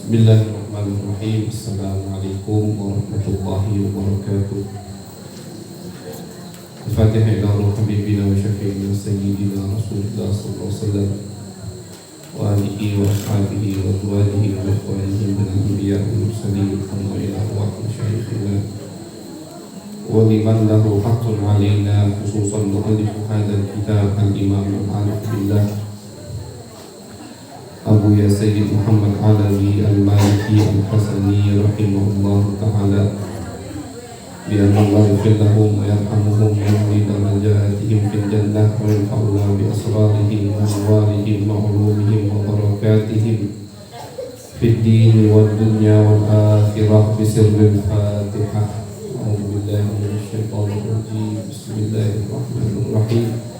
Bismillahirrahmanirrahim. Assalamualaikum warahmatullahi wabarakatuh. Al-Fatihah ila ruh habibina wa syafi'ina sayyidina Rasulullah sallallahu alaihi wasallam wa alihi wa ashabihi wa azwajihi wa ikhwanihi min al-anbiya wal mursalin wa ila arwah masyayikhina wa liman lahu haqqun alaina khususan mu'allif hadzal kitab al-imam al-arif billah Abu Ya Sayyid Muhammad Alawi Al-Maliki Al-Hasani rahimahullah ta'ala bi anna Allah yaghfir lahum wa yarhamuhum wa yuzid darajatihim fil jannah wa yanfa'una bi asrarihim wa anwarihim wa ulumihim wa barakatihim fid din wad dunya wal akhirah bi sirril Fatihah. A'udzu billahi minasy syaithanir rajim. Bismillahirrahmanirrahim.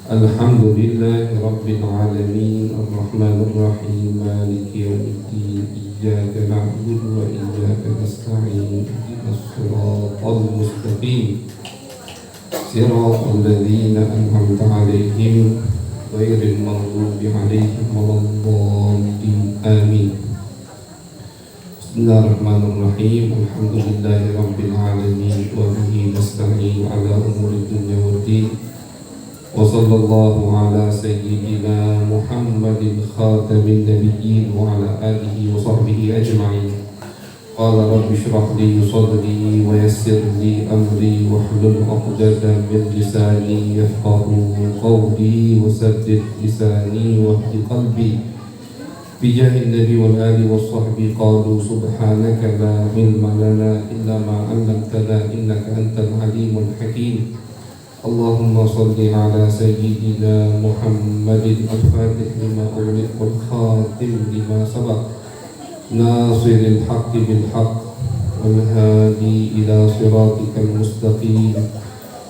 Alhamdulillahi Rabbil Alamin Ar-Rahmanir Rahim Maliki Yawmiddin Iyyaka na'budu wa iyyaka nasta'in Ihdinas siratal mustaqim Siratal ladzina an'amta 'alaihim ghairil maghdubi 'alaihim waladdallin. Amin. Bismillahirrahmanirrahim. Alhamdulillahi Rabbil Alamin wa bihi nasta'in 'ala umurid dunya waddin. Wa sallallahu ala sayyidina Muhammadin khatamin nabiyyin wa ala alihi wa sahbihi ajma'in. Qala rabbi shrah li sadri wa yassir li amri wa hlul 'uqdatam min lisani yafqahu qawli wa saddid lisani wa hdi qalbi bi jahin nabi wal ali was sahbi. Qalu subhanaka la ilma lana illa ma 'allamtana innaka antal alimul hakim. Allahumma salli ala sayyidina Muhammadin al-fatih lima ughliq wal khatim lima sabaq nasiril haqqi bil haqq wal hadi ila siratikal mustaqim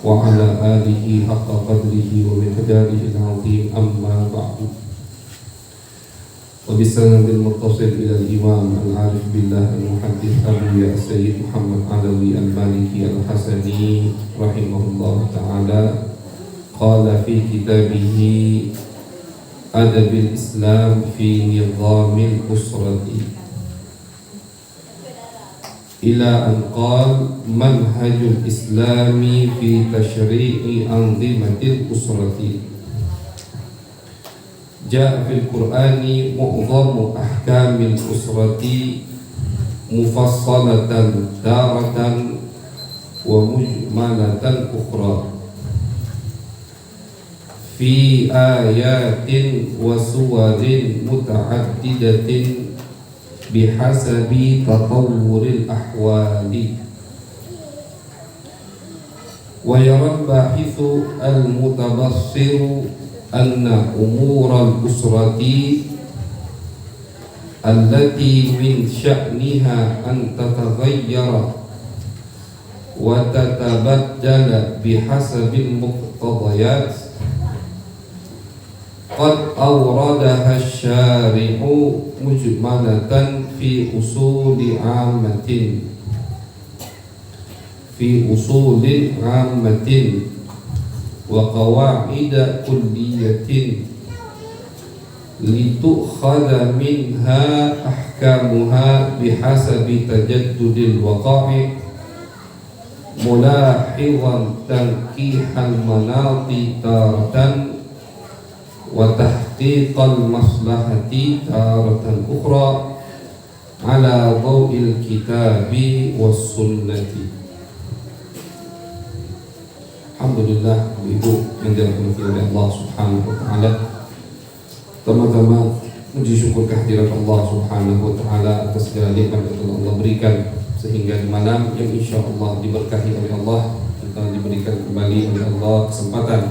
wa ala alihi haqqa qadrihi wa miqdarihi al-azim. Amma ba'du. Wa bisanadil muttasil ila al-imam al-arif billah al-muhaddith Abu Ya Sayyid Muhammad Alawi Al-Maliki Al-Hasani rahimahullah ta'ala qala fi kitabihi Adabil Islam fi Nizamil Usrati ila an qala manhajul islami fi tashri'i anzimatil usrati. Ja'a fil Qur'ani mu'dhamu ahkamil usrati mufassalatan daratan wa mujmalatan ukhra fi ayatin wa suwarin muta'addidatin bihasabi tatawwuril ahwali. Wa yara al-bahithu al-mutabassiru anna umural usrati allati min sya'niha an tataghayyara wa tatabaddala bihasabil muqtadayat qad awradaha asy-syari'u mujmalatan fi usuli 'ammatin wa qawa'ida kulliyatin litukhadha minha ahkamuha bihasabi tajaddudil waqa'i mulahizan tankihal manati taratan wa tahqiqal maslahati taratan ukhra ala dhawil kitabi was sunnati. Alhamdulillah, ibu yang dirahmati oleh Allah Subhanahu wa taala. Tama-tama puji syukur kehadirat Allah Subhanahu wa taala atas segala nikmat yang telah Allah berikan sehingga di malam yang insyaallah diberkahi oleh Allah, kita diberikan kembali oleh Allah kesempatan,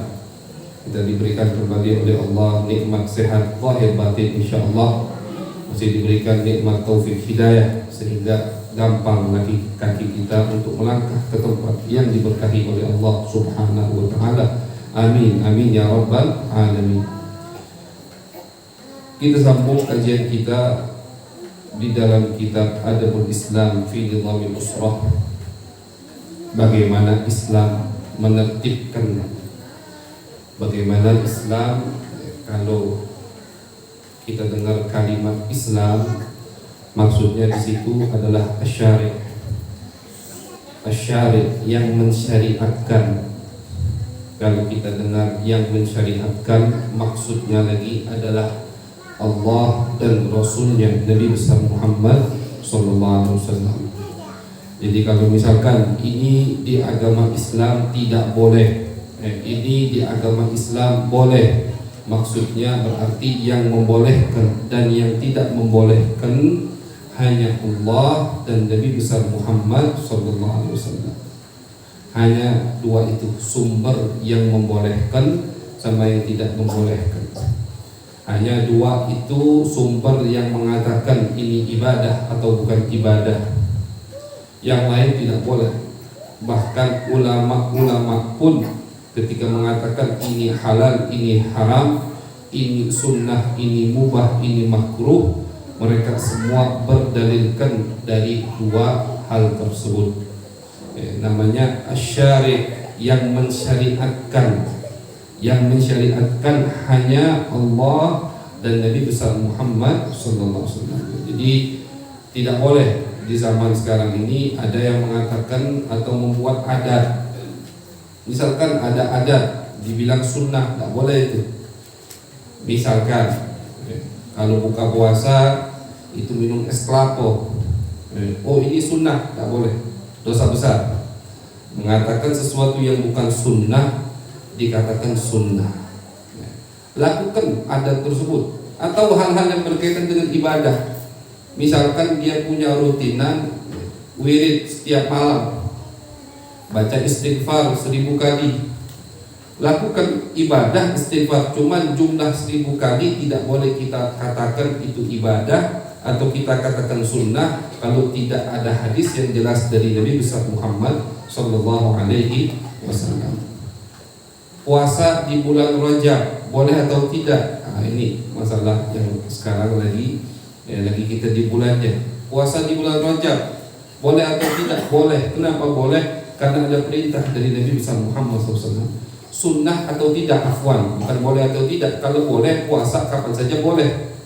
kita diberikan kembali oleh Allah nikmat sehat zahir batin insyaallah, masih diberikan nikmat taufik hidayah sehingga gampang lagi kaki kita untuk melangkah ke tempat yang diberkahi oleh Allah Subhanahu wa taala. Amin amin ya rabbal alamin. Kita sambung kajian kita di dalam kitab Adabul Islam fi Nizamil Usrah. Bagaimana Islam menertibkan, bagaimana Islam, kalau kita dengar kalimat Islam Maksudnya di situ adalah asyari'. Asyari' yang mensyariatkan. Kalau kita dengar yang mensyariatkan, maksudnya lagi adalah Allah dan Rasulnya Nabi besar Muhammad sallallahu alaihi wasallam. Jadi kalau misalkan ini di agama Islam tidak boleh, ini di agama Islam boleh, maksudnya berarti yang membolehkan dan yang tidak membolehkan hanya Allah dan Nabi besar Muhammad sallallahu alaihi wasallam. Hanya dua itu sumber yang membolehkan sama yang tidak membolehkan. Hanya dua itu sumber yang mengatakan ini ibadah atau bukan ibadah. Yang lain tidak boleh. Bahkan ulama-ulama pun ketika mengatakan ini halal, ini haram, ini sunnah, ini mubah, ini makruh, mereka semua berdalilkan dari dua hal tersebut. Namanya asyari', yang mensyariatkan. Yang mensyariatkan hanya Allah dan Nabi besar Muhammad sallallahu alaihi wasallam. Jadi tidak boleh di zaman sekarang ini ada yang mengatakan atau membuat adat. Misalkan ada adat dibilang sunnah, tidak boleh itu. Misalkan kalau buka puasa itu minum es kelapa, oh ini sunnah, tidak boleh, dosa besar. Mengatakan sesuatu yang bukan sunnah dikatakan sunnah. Lakukan adat tersebut atau hal-hal yang berkaitan dengan ibadah. Misalkan dia punya rutinan wirid setiap malam, baca istighfar 1000 kali. Lakukan ibadah istighfar, cuman jumlah 1000 kali tidak boleh kita katakan itu ibadah atau kita katakan sunnah kalau tidak ada hadis yang jelas dari Nabi besar Muhammad sallallahu alaihi wasallam. Puasa di bulan Rajab boleh atau tidak? Nah, ini masalah yang sekarang lagi kita di bulannya. Puasa di bulan Rajab boleh atau tidak? Boleh. Kenapa boleh? Karena ada perintah dari Nabi besar Muhammad SAW. Sunnah atau tidak? Afwan, bukan boleh atau tidak. Kalau boleh, puasa kapan saja boleh.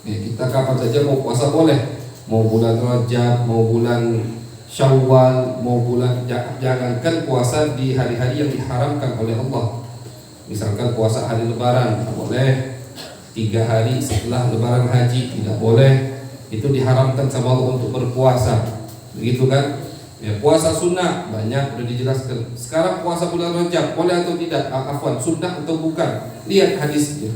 Kita kapan saja mau puasa boleh. Mau bulan Rajab, mau bulan Syawal, mau bulan, jangankan puasa di hari-hari yang diharamkan oleh Allah. Misalkan puasa hari Lebaran tidak boleh, 3 hari setelah Lebaran Haji tidak boleh. Itu diharamkan sama Allah untuk berpuasa. Begitu kan? Ya, puasa sunnah banyak sudah dijelaskan. Sekarang puasa bulan Rajab boleh atau tidak? Afwan, sunnah atau bukan? Lihat hadisnya.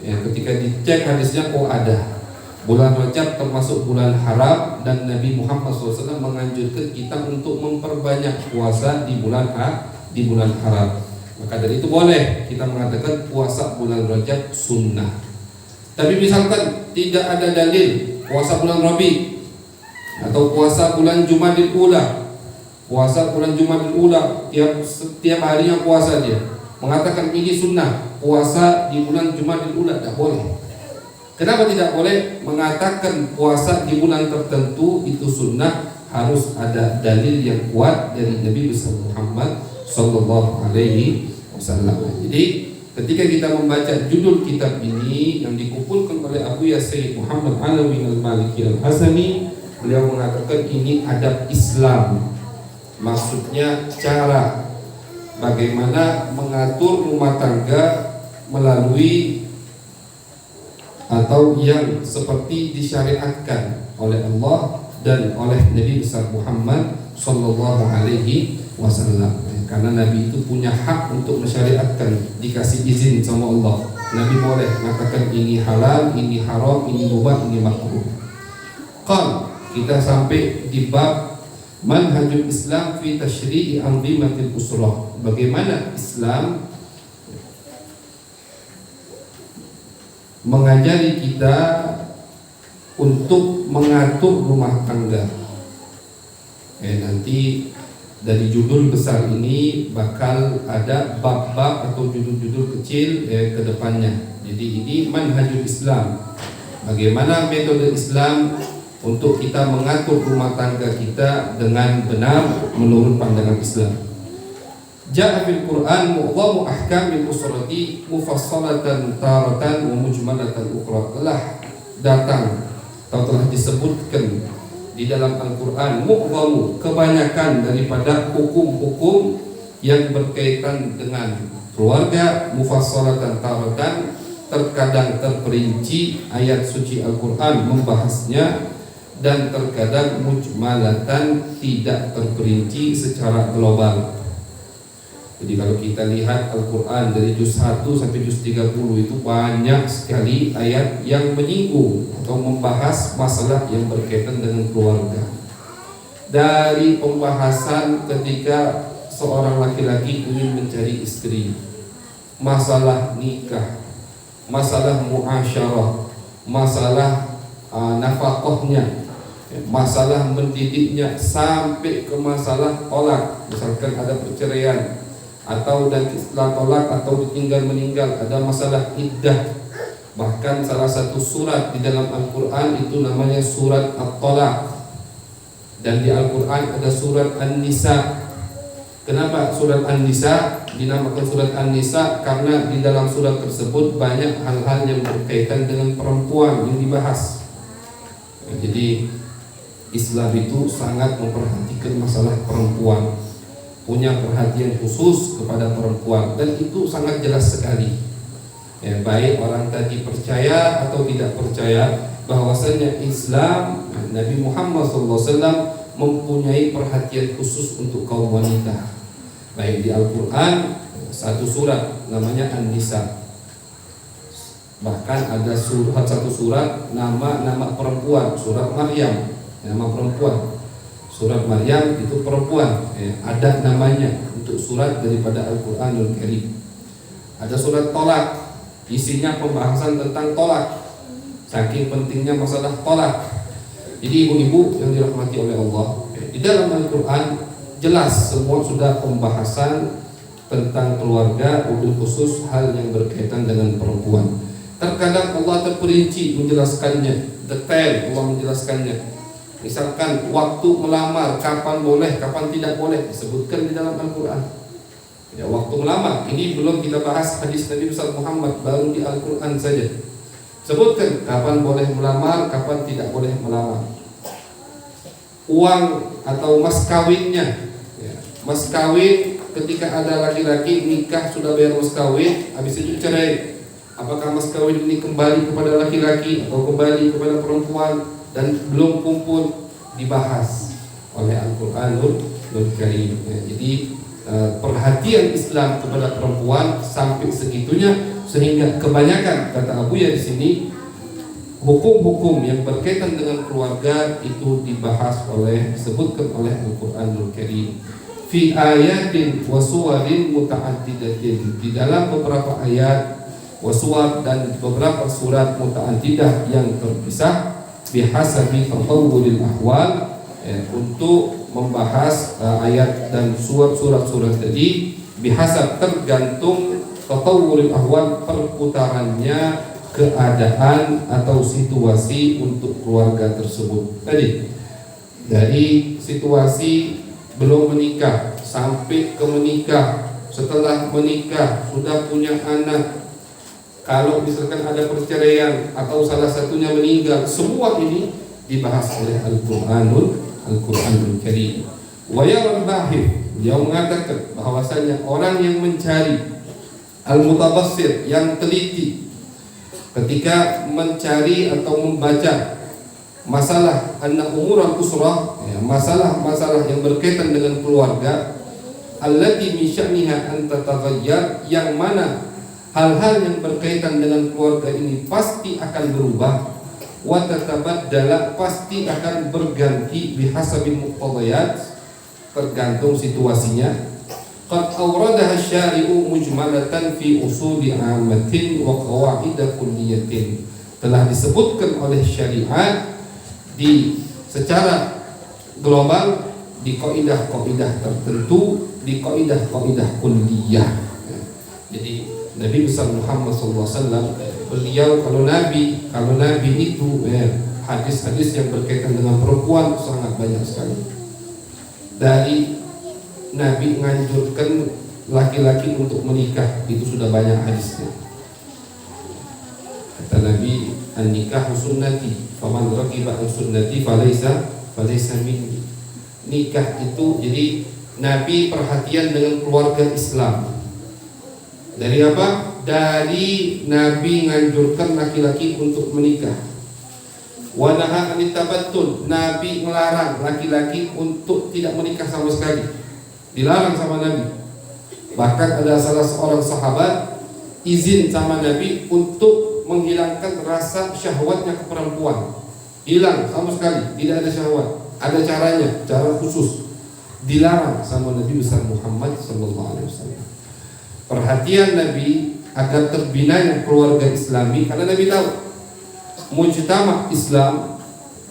Ya, ketika dicek hadisnya, oh ada. Bulan Rajab termasuk bulan haram dan Nabi Muhammad SAW menganjurkan kita untuk memperbanyak puasa di bulan haram. Maka dari itu boleh kita mengatakan puasa bulan Rajab sunnah. Tapi misalkan tidak ada dalil puasa bulan Rabi atau puasa bulan Jumadil Ula, puasa bulan Jumadil Ula setiap harinya puasa dia, mengatakan ini sunnah, puasa di bulan Jumadil Ula tidak boleh. Kenapa tidak boleh? Mengatakan puasa di bulan tertentu itu sunnah, harus ada dalil yang kuat dari Nabi besar Muhammad sallallahu alaihi wasallam. Jadi ketika kita membaca judul kitab ini yang dikumpulkan oleh Abu Sayyid Muhammad Alawi Al-Maliki Al-Hasani, beliau mengatakan ini adab Islam. Maksudnya cara bagaimana mengatur rumah tangga melalui atau yang seperti disyariatkan oleh Allah dan oleh Nabi besar Muhammad sallallahu alaihi wasallam. Karena Nabi itu punya hak untuk mensyariatkan, dikasih izin sama Allah. Nabi boleh mengatakan ini halal, ini haram, ini mubah, ini makruh. Kita sampai di bab manhajul Islam fi tasyri'i anzimatil usrah. Bagaimana Islam mengajari kita untuk mengatur rumah tangga. Nanti dari judul besar ini bakal ada bab-bab atau judul-judul kecil ke depannya. Jadi ini manhajul Islam. Bagaimana metode Islam untuk kita mengatur rumah tangga kita dengan benar menurut pandangan Islam. Ja'a fil Qur'an mu'dhamu ahkamil usrati mufassalatan taratan wa mujmalatan ukhra. Telah datang atau telah disebutkan di dalam Al-Quran, mu'zamu, kebanyakan daripada hukum-hukum yang berkaitan dengan keluarga, mufassalatan taratan, terkadang terperinci ayat suci Al-Quran membahasnya, dan terkadang mujmalatan, tidak terperinci secara global. Jadi kalau kita lihat Al-Quran dari juz 1 sampai juz 30 itu banyak sekali ayat yang menyinggung atau membahas masalah yang berkaitan dengan keluarga. Dari pembahasan ketika seorang laki-laki ingin mencari istri, masalah nikah, masalah muasyarah, masalah nafkahnya, masalah mendidiknya, sampai ke masalah tolak. Misalkan ada perceraian, atau dan setelah tolak atau ditinggal meninggal, ada masalah iddah. Bahkan salah satu surat di dalam Al-Quran itu namanya surat At-Talaq, dan di Al-Quran ada surat An-Nisa. Kenapa surat An-Nisa dinamakan surat An-Nisa? Karena di dalam surat tersebut banyak hal-hal yang berkaitan dengan perempuan yang dibahas. Jadi Islam itu sangat memperhatikan masalah perempuan, punya perhatian khusus kepada perempuan, dan itu sangat jelas sekali. Baik orang tadi percaya atau tidak percaya bahwasanya Islam, Nabi Muhammad SAW mempunyai perhatian khusus untuk kaum wanita. Baik di Al-Quran satu surat namanya An-Nisa, bahkan ada satu surat nama perempuan, surat Maryam, nama perempuan. Surat Maryam itu perempuan, ada namanya untuk surat daripada Al-Quranul Karim. Ada surat Tolak, isinya pembahasan tentang tolak, saking pentingnya masalah tolak. Jadi ibu-ibu yang dirahmati oleh Allah, di dalam Al-Quran jelas semua sudah pembahasan tentang keluarga, wabil khusus hal yang berkaitan dengan perempuan. Terkadang Allah terperinci menjelaskannya, detail Allah menjelaskannya. Misalkan waktu melamar, kapan boleh, kapan tidak boleh, disebutkan di dalam Al-Quran. Ya, waktu melamar, ini belum kita bahas hadis Nabi besar Muhammad, baru di Al-Quran saja. Sebutkan kapan boleh melamar, kapan tidak boleh melamar. Uang atau mas kawinnya, ya, mas kawin ketika ada laki-laki nikah sudah bayar mas kawin, habis itu cerai. Apakah mas kawin ini kembali kepada laki-laki atau kembali kepada perempuan? Dan belum kumpul, dibahas oleh Al-Quranul Karim. Jadi perhatian Islam kepada perempuan sampai segitunya, sehingga kebanyakan, kata Abu ya di sini, hukum-hukum yang berkaitan dengan keluarga itu dibahas disebutkan oleh Al-Quranul Karim. Fi ayatin wa suwarin muta'addidatin, di dalam beberapa ayat, wasuwar, dan beberapa surat muta'addidah yang terpisah, bihasabi tatawwuril ahwal, untuk membahas ayat dan surat-surat tadi, bihasab tergantung tatawwuril ahwal, perputarannya keadaan atau situasi untuk keluarga tersebut. Tadi dari situasi belum menikah sampai ke menikah, setelah menikah sudah punya anak, kalau misalkan ada perceraian atau salah satunya meninggal, semua ini dibahas oleh Al-Quranul Karim. Wa yaral bahith, dia mengatakan bahwasanya orang yang mencari, al-mutabassir, yang teliti, ketika mencari atau membaca masalah anna umur al-usrah, masalah-masalah yang berkaitan dengan keluarga, allati min sya'niha an tataghayyar, yang mana hal-hal yang berkaitan dengan keluarga ini pasti akan berubah, wa tatabaddala, pasti akan berganti, bihasabil muqtadayat, tergantung situasinya. Qad awradaha syari'u mujmalatan fi usuli 'ammatin wa qawaid kulliyatin, telah disebutkan oleh syariat secara global, di kaidah-kaidah tertentu, di kaidah-kaidah kulliyah. Jadi Nabi besar Muhammad SAW, beliau kalau Nabi itu hadis-hadis yang berkaitan dengan perempuan sangat banyak sekali. Dari Nabi menganjurkan laki-laki untuk menikah, itu sudah banyak hadisnya. Kata Nabi, an-nikahu sunnati faman ragiba an sunnati falaysa minni. Nikah itu, jadi Nabi perhatian dengan keluarga Islam. Dari apa? Dari Nabi nganjurkan laki-laki untuk menikah. Wa naha anit tabattul, Nabi melarang laki-laki untuk tidak menikah sama sekali. Dilarang sama Nabi. Bahkan ada salah seorang sahabat izin sama Nabi untuk menghilangkan rasa syahwatnya ke perempuan. Hilang sama sekali, tidak ada syahwat. Ada caranya, cara khusus. Dilarang sama Nabi besar Muhammad sallallahu alaihi wasallam. Perhatian Nabi agar terbinanya keluarga Islami, karena Nabi tahu mujtama Islam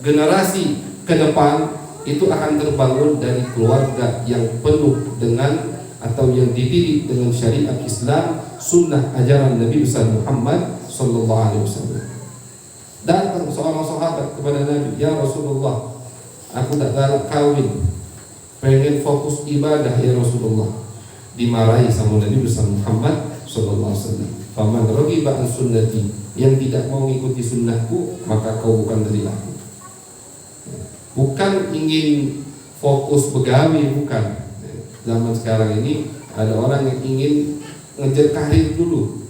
generasi ke depan itu akan terbangun dari keluarga yang penuh dengan atau yang dididik dengan syariat Islam, sunnah ajaran Nabi besar Muhammad sallallahu alaihi wasallam. Datang seorang sahabat kepada Nabi, "Ya Rasulullah, aku tak galak kawin, pengen fokus ibadah ya Rasulullah." Dimarahi sama Nabi besar Muhammad sallallahu alaihi wasallam. "Faman raghiba an sunnati," yang tidak mau mengikuti sunnahku maka kau bukan dari aku. Bukan ingin fokus begawi, bukan. Zaman sekarang ini ada orang yang ingin ngejar karir dulu,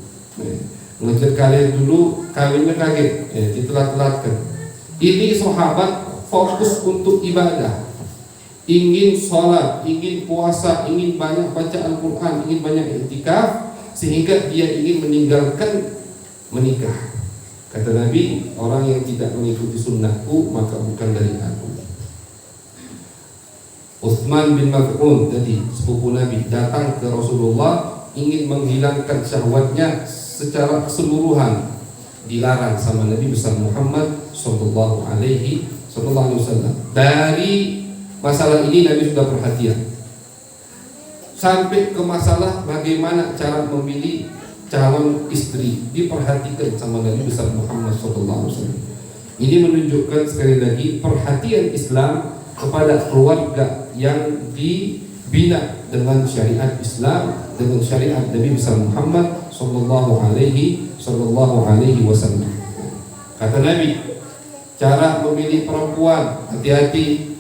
ngejar karir dulu, kawinnya kaget, ditelat-telatkan. Ini sahabat fokus untuk ibadah, ingin sholat, ingin puasa, ingin banyak baca Al-Quran, ingin banyak i'tikaf, sehingga dia ingin meninggalkan menikah. Kata Nabi, orang yang tidak mengikuti sunnahku maka bukan dari aku. Utsman bin Maz'un tadi sepupu Nabi datang ke Rasulullah ingin menghilangkan syahwatnya secara keseluruhan, dilarang sama Nabi besar Muhammad sallallahu alaihi wasallam. Dari masalah ini Nabi sudah perhatian sampai ke masalah bagaimana cara memilih calon istri, diperhatikan sama Nabi besar Muhammad sallallahu alaihi wasallam. Ini menunjukkan sekali lagi perhatian Islam kepada keluarga yang dibina dengan syariat Islam, dengan syariat Nabi besar Muhammad sallallahu alaihi wasallam. Kata Nabi, cara memilih perempuan, hati-hati,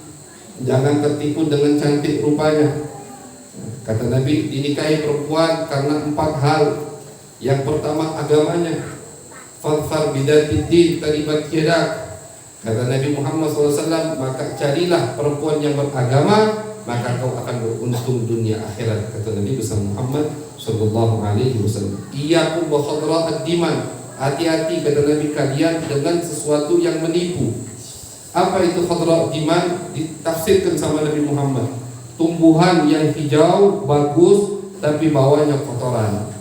jangan tertipu dengan cantik rupanya. Kata Nabi, dinikahi perempuan karena 4 hal. Yang pertama agamanya, fadfar bidatid din taribat yadak. Kata Nabi Muhammad SAW, maka carilah perempuan yang beragama, maka kau akan beruntung dunia akhirat. Kata Nabi besar Muhammad sallallahu alaihi wasallam. Iyyakum wa khadra'ad diman, hati-hati kata Nabi kalian dengan sesuatu yang menipu. Apa itu khadra'ad diman? Ditafsirkan sama Nabi Muhammad, tumbuhan yang hijau bagus tapi bawahnya kotoran.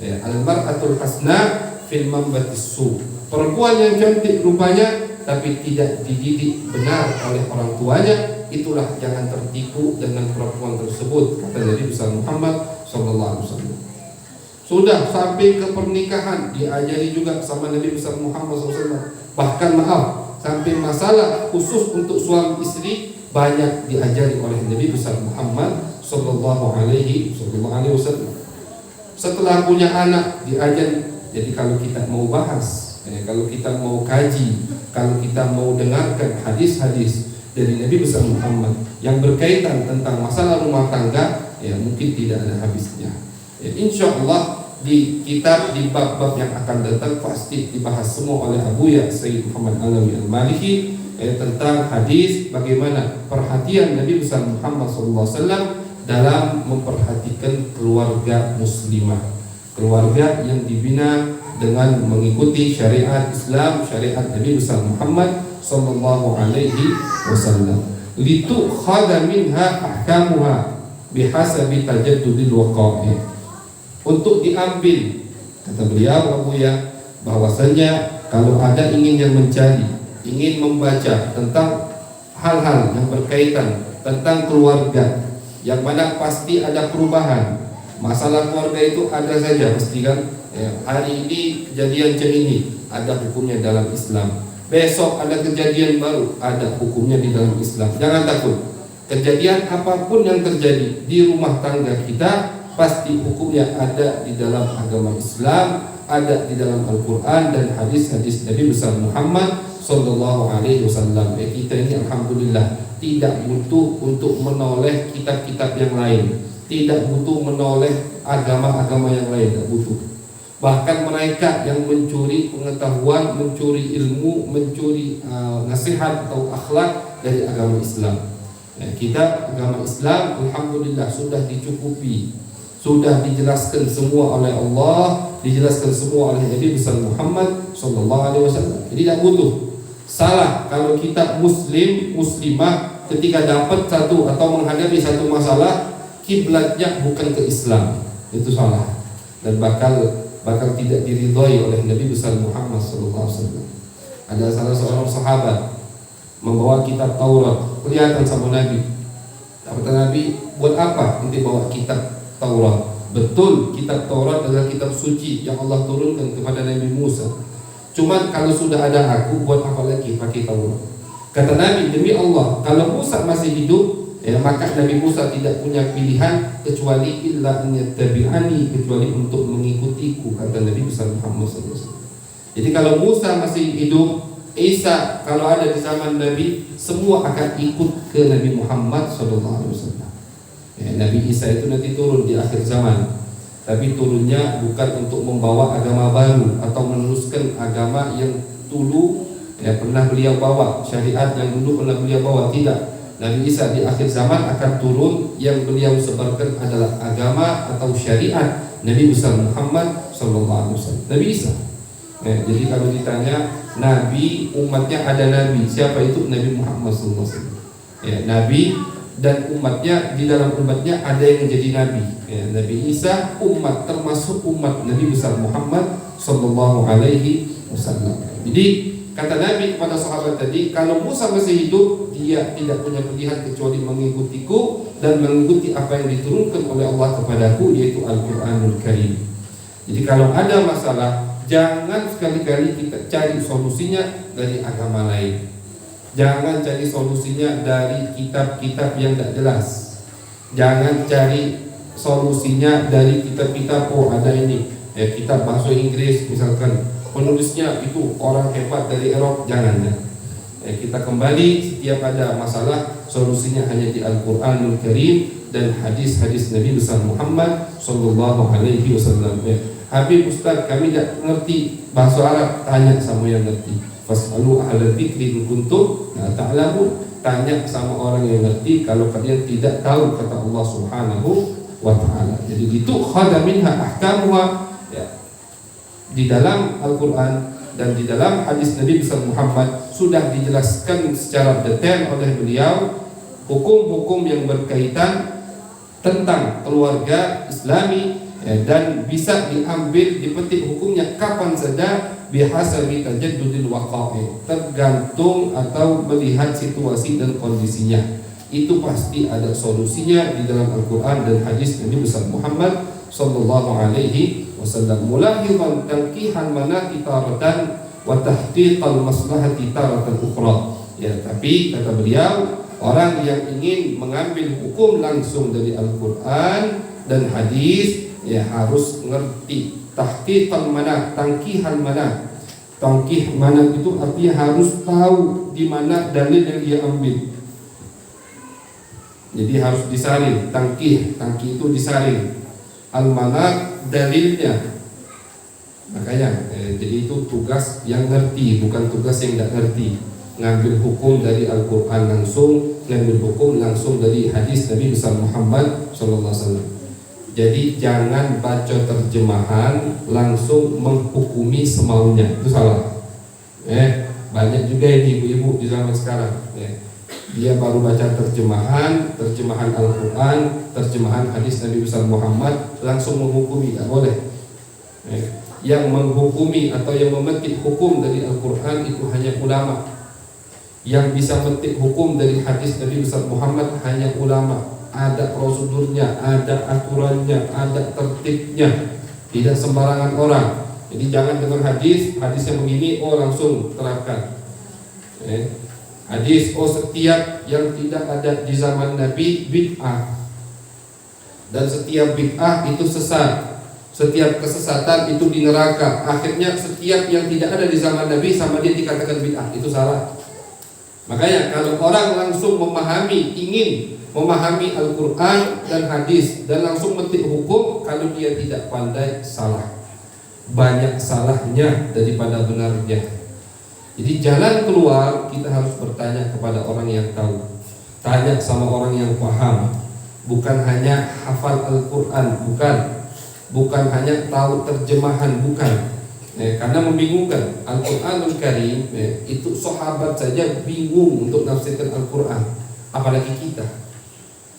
Al-mar'atul hasna fil mambatis su, perempuan yang cantik rupanya tapi tidak dididik benar oleh orang tuanya, itulah jangan tertipu dengan perempuan tersebut. Kata Nabi besar Muhammad sallallahu alaihi wasallam. Sudah sampai ke pernikahan diajari juga sama Nabi besar Muhammad SAW. Bahkan maaf, sampai masalah khusus untuk suami istri banyak diajari oleh Nabi besar Muhammad sallallahu alaihi wasallam. Setelah punya anak diajari. Jadi kalau kita mau bahas, kalau kita mau kaji, kalau kita mau dengarkan hadis-hadis dari Nabi besar Muhammad yang berkaitan tentang masalah rumah tangga, ya mungkin tidak ada habisnya. Ya, insya Allah di kitab, di bab-bab yang akan datang pasti dibahas semua oleh Abuya Sayyid Muhammad Alawi Al-Maliki tentang hadis bagaimana perhatian Nabi besar Muhammad SAW dalam memperhatikan keluarga muslimah, keluarga yang dibina dengan mengikuti syariat Islam, syariat Nabi besar Muhammad sallallahu alaihi wasallam. Litukhadha minha ahkamuha bihasabi tajaddudil waqa'i. Untuk diambil, kata beliau Abuya, bahwasanya kalau ada ingin yang mencari, ingin membaca tentang hal-hal yang berkaitan tentang keluarga, yang mana pasti ada perubahan. Masalah keluarga itu ada saja pasti kan. Hari ini kejadian macam ini, ada hukumnya dalam Islam. Besok ada kejadian baru, ada hukumnya di dalam Islam. Jangan takut. Kejadian apapun yang terjadi di rumah tangga kita, pasti hukumnya ada di dalam agama Islam, ada di dalam Al-Quran dan hadis-hadis Nabi besar Muhammad Sallallahu Alaihi Wasallam. Kita ini alhamdulillah tidak butuh untuk menoleh kitab-kitab yang lain, tidak butuh menoleh agama-agama yang lain, tidak butuh. Bahkan mereka yang mencuri pengetahuan, mencuri ilmu, mencuri nasihat atau akhlak dari agama Islam. Kita agama Islam alhamdulillah sudah dicukupi, sudah dijelaskan semua oleh Allah, dijelaskan semua oleh Nabi besar Muhammad Sallallahu Alaihi Wasallam. Jadi tidak butuh. Salah kalau kita muslim, muslimah ketika dapat satu atau menghadapi satu masalah kiblatnya bukan ke Islam, itu salah dan bakal tidak diridhoi oleh Nabi besar Muhammad Sallallahu Alaihi Wasallam. Ada salah seorang sahabat membawa kitab Taurat, kelihatan sama Nabi. Kata Nabi, buat apa nanti bawa kitab Taurat? Betul, kitab Taurat adalah kitab suci yang Allah turunkan kepada Nabi Musa. Cuman kalau sudah ada aku, buat apa lagi pakai Taurat? Kata Nabi, demi Allah, kalau Musa masih hidup, maka Nabi Musa tidak punya pilihan kecuali illa an yattabi'ani, kecuali untuk mengikutiku, kata Nabi besar Muhammad SAW. Jadi kalau Musa masih hidup, Isa kalau ada di zaman Nabi, semua akan ikut ke Nabi Muhammad SAW. Nabi Isa itu nanti turun di akhir zaman, tapi turunnya bukan untuk membawa agama baru atau meneruskan agama yang dulu pernah beliau bawa, syariat yang dulu pernah beliau bawa. Tidak, Nabi Isa di akhir zaman akan turun, yang beliau sebarkan adalah agama atau syariat Nabi besar Muhammad SAW. Nabi Isa. Jadi kalau ditanya Nabi, umatnya ada Nabi, siapa itu? Nabi Muhammad SAW. Nabi dan umatnya, di dalam umatnya ada yang menjadi Nabi. Nabi Isa umat, termasuk umat Nabi besar Muhammad Sallallahu Alaihi Wasallam. Jadi kata Nabi kepada sahabat tadi, kalau Musa masih hidup, dia tidak punya pilihan kecuali mengikutiku dan mengikuti apa yang diturunkan oleh Allah kepadaku, yaitu Al-Quranul Karim. Jadi kalau ada masalah, jangan sekali-kali kita cari solusinya dari agama lain. Jangan cari solusinya dari kitab-kitab yang tidak jelas. Jangan cari solusinya dari kitab-kitab, oh ada ini kitab bahasa Inggris misalkan, penulisnya itu orang hebat dari Eropa. Jangan ya. Kita kembali setiap ada masalah, solusinya hanya di Al-Quranul Karim dan hadis-hadis Nabi besar Muhammad Sallallahu Alaihi Wasallam. Habib Ustaz, kami tidak mengerti bahasa Arab, tanya sama yang ngerti. Fas'alu ahla dzikri in kuntum la ta'lamun. Tanya sama orang yang ngerti kalau kalian tidak tahu, kata Allah Subhanahu wa taala. Jadi itu khada minha ahkamuha, di dalam Al-Qur'an dan di dalam hadis Nabi besar Muhammad sudah dijelaskan secara detail oleh beliau hukum-hukum yang berkaitan tentang keluarga Islami, dan bisa diambil, dipetik hukumnya kapan saja bihasabi tajaddudil waqa'i, tergantung atau melihat situasi dan kondisinya. Itu pasti ada solusinya di dalam Al-Quran dan hadis Nabi besar Muhammad Sallallahu Alaihi Wasallam. Mulahidan tankihan manati taratan wa tahqiqal maslahati taratan ukhra. Tapi kata beliau, orang yang ingin mengambil hukum langsung dari Al-Quran dan hadis, harus ngerti tahqiqan mana, tangkihan mana. Tangkih mana itu artinya harus tahu di mana dalil yang dia ambil. Jadi harus disaring. Tangkih itu disaring. Al-manat dalilnya. Makanya jadi itu tugas yang ngerti, bukan tugas yang tidak ngerti. Ngambil hukum dari Al-Quran langsung, ngambil hukum langsung dari hadis Nabi besar Muhammad SAW. Jadi jangan baca terjemahan langsung menghukumi semaunya, itu salah. Banyak juga ini ibu-ibu di zaman sekarang. Dia baru baca terjemahan Al-Quran, terjemahan hadis Nabi besar Muhammad, langsung menghukumi, tidak boleh. Yang menghukumi atau yang memetik hukum dari Al-Quran itu hanya ulama. Yang bisa memetik hukum dari hadis Nabi besar Muhammad hanya ulama. Ada prosedurnya, ada aturannya, ada tertibnya, tidak sembarangan orang. Jadi jangan dengar hadis yang begini, oh langsung terapkan. Hadis, oh setiap yang tidak ada di zaman Nabi bid'ah. dan setiap bid'ah itu sesat. Setiap kesesatan itu di neraka. Akhirnya setiap yang tidak ada di zaman Nabi sama dia dikatakan bid'ah, itu salah. Makanya kalau orang langsung ingin memahami Al-Quran dan hadis dan langsung metik hukum, kalau dia tidak pandai, salah. Banyak salahnya daripada benarnya. Jadi jalan keluar kita harus bertanya kepada orang yang tahu. Tanya sama orang yang paham. Bukan hanya hafal Al-Quran, bukan hanya tahu terjemahan, bukan. Karena membingungkan. Al-Quranul Karim, itu sahabat saja bingung untuk nafsirkan Al-Quran, apalagi kita.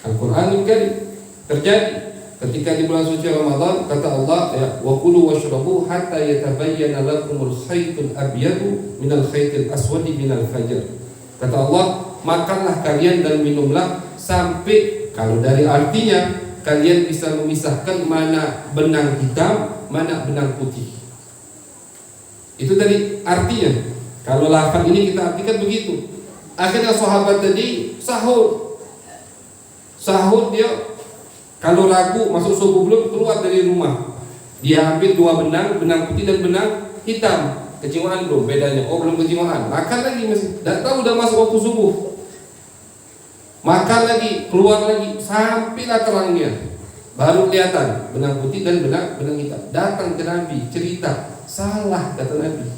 Al-Quranul Karim terjadi ketika di bulan suci Ramadan, kata Allah, wa kulu washrabu hatta yatabayyana lakumul khaytul abyadu minal khaytil aswadi minal fajr. Kata Allah, makanlah kalian dan minumlah sampai, kalau dari artinya, kalian bisa memisahkan mana benang hitam, mana benang putih. Itu dari artinya. Kalau lafaz ini kita artikan begitu. Akhirnya sahabat tadi sahur dia, kalau ragu masuk subuh belum, keluar dari rumah, dia ambil 2 benang putih dan benang hitam. Kejiwaan belum, bedanya. Oh, belum kejiwaan. Makan lagi masih. Tidak tahu udah masuk waktu subuh. Makan lagi, keluar lagi, sampailah terangnya. Baru kelihatan benang putih dan benang hitam. Datang ke Nabi, cerita. Salah, kata Nabi.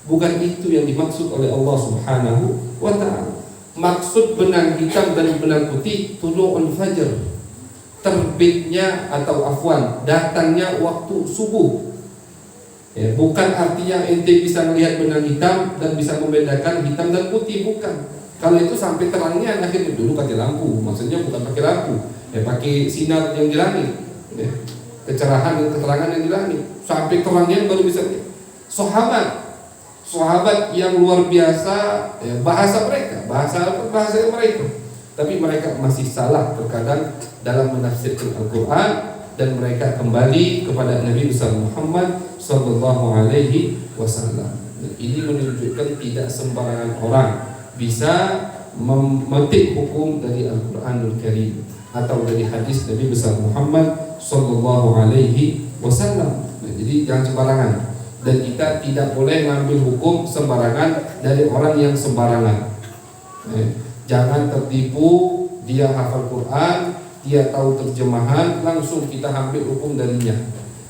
Bukan itu yang dimaksud oleh Allah Subhanahu wa ta'ala. Maksud benang hitam dan benang putih tulu'ul fajr, terbitnya atau datangnya waktu subuh. Bukan artinya ente bisa melihat benang hitam dan bisa membedakan hitam dan putih, bukan. Kalau itu sampai terangnya, akhirnya dulu pakai lampu, maksudnya bukan pakai lampu, pakai sinar yang di langit, kecerahan dan keterangan yang di langit, sampai terangnya baru bisa lihat. Sahabat yang luar biasa, bahasa mereka, tapi mereka masih salah terkadang dalam menafsirkan Al-Quran, dan mereka kembali kepada Nabi besar Muhammad sallallahu alaihi wasallam. Ini menunjukkan tidak sembarangan orang bisa memetik hukum dari Al-Quranul Karim atau dari hadis Nabi besar Muhammad sallallahu alaihi wasallam. Jadi jangan sembarangan, dan kita tidak boleh mengambil hukum sembarangan dari orang yang sembarangan. Jangan tertipu, dia hafal Quran, dia tahu terjemahan, langsung kita ambil hukum darinya.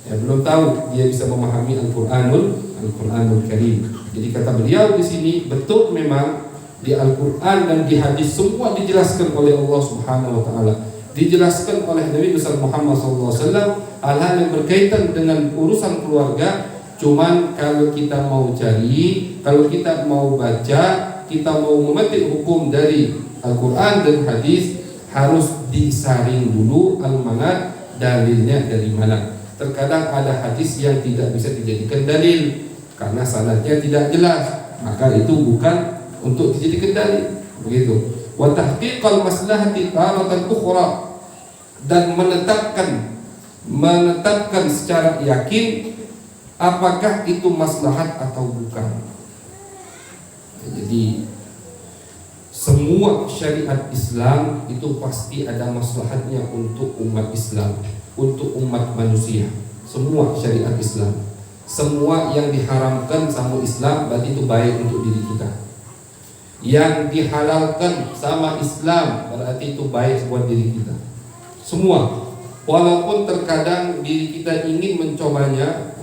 Belum tahu dia bisa memahami Al-Quranul Karim. Jadi kata beliau di sini, betul memang di Al-Quran dan di hadis semua dijelaskan oleh Allah Subhanahu wa ta'ala, dijelaskan oleh Nabi besar Muhammad SAW, hal-hal yang berkaitan dengan urusan keluarga. Cuman kalau kita mau cari, kalau kita mau baca, kita mau memetik hukum dari Al-Quran dan hadis, harus disaring dulu al-mana, dalilnya dari mana. Terkadang ada hadis yang tidak bisa dijadikan dalil karena sanadnya tidak jelas, maka itu bukan untuk dijadikan dalil. Begitu. Wa tahqiqal maslahati taratan ukhra, dan menetapkan secara yakin apakah itu maslahat atau bukan. Jadi semua syariat Islam itu pasti ada maslahatnya untuk umat Islam, untuk umat manusia. Semua syariat Islam, semua yang diharamkan sama Islam berarti itu baik untuk diri kita. Yang dihalalkan sama Islam berarti itu baik buat diri kita. Semua, walaupun terkadang diri kita ingin mencobanya,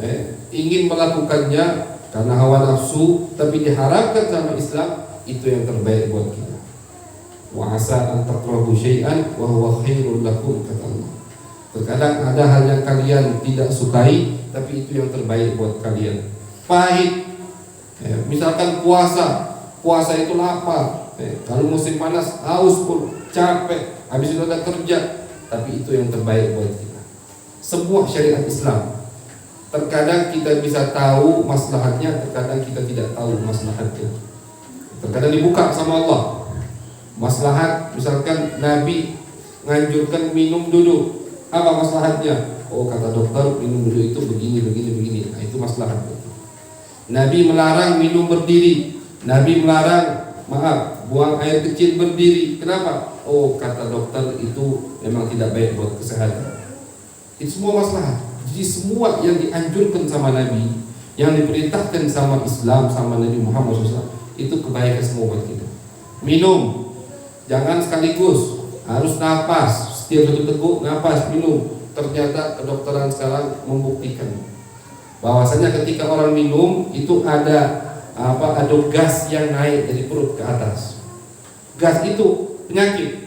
ingin melakukannya karena hawa nafsu, tapi diharapkan sama Islam, itu yang terbaik buat kita. Wa asa an takrahu syai'an wa huwa khairul lakum, kata Allah. Terkadang ada hal yang kalian tidak sukai, tapi itu yang terbaik buat kalian. Pahit, misalkan puasa itu lapar, kalau musim panas haus pun, capek, habis itu ada kerja, tapi itu yang terbaik buat kita. Sebuah syariat Islam, terkadang kita bisa tahu maslahatnya, terkadang kita tidak tahu maslahatnya. Terkadang dibuka sama Allah maslahat, misalkan Nabi nganjurkan minum dulu, apa maslahatnya? Oh, kata dokter minum dulu itu begini. Nah, itu maslahatnya. Nabi melarang minum berdiri, Nabi melarang buang air kecil berdiri. Kenapa? Oh, kata dokter itu memang tidak baik buat kesehatan. Itu semua maslahat. Jadi semua yang dianjurkan sama Nabi, yang diperintahkan sama Islam, sama Nabi Muhammad SAW, itu kebaikan semua buat kita. Minum, jangan sekaligus, harus nafas. Setiap satu teguk nafas, minum. Ternyata kedokteran sekarang membuktikan bahwasanya ketika orang minum itu ada gas yang naik dari perut ke atas. Gas itu penyakit.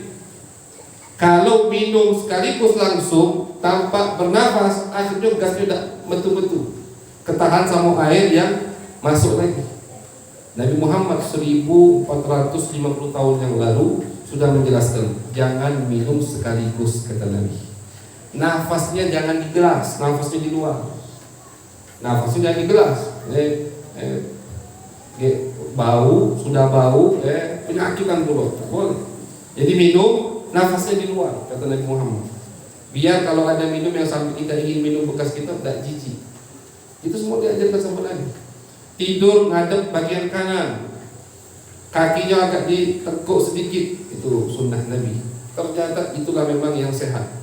Kalau minum sekaligus langsung tanpa bernafas, akhirnya gasnya tidak betul-betul ketahan sama air yang masuk lagi. Nabi Muhammad 1450 tahun yang lalu sudah menjelaskan, jangan minum sekaligus, kata Nabi. Nafasnya jangan di gelas, nafasnya di luar. Nafasnya jangan di gelas. Sudah bau, penyakit kan dulu. Boleh. Jadi minum, nafasnya di luar, kata Nabi Muhammad. Biar kalau ada minum yang sampai kita ingin minum bekas kita, tidak jijik. Itu semua diajarkan sama Nabi. Tidur ngadep bagian kanan, kakinya agak ditekuk sedikit, itu sunnah Nabi. Ternyata itulah memang yang sehat.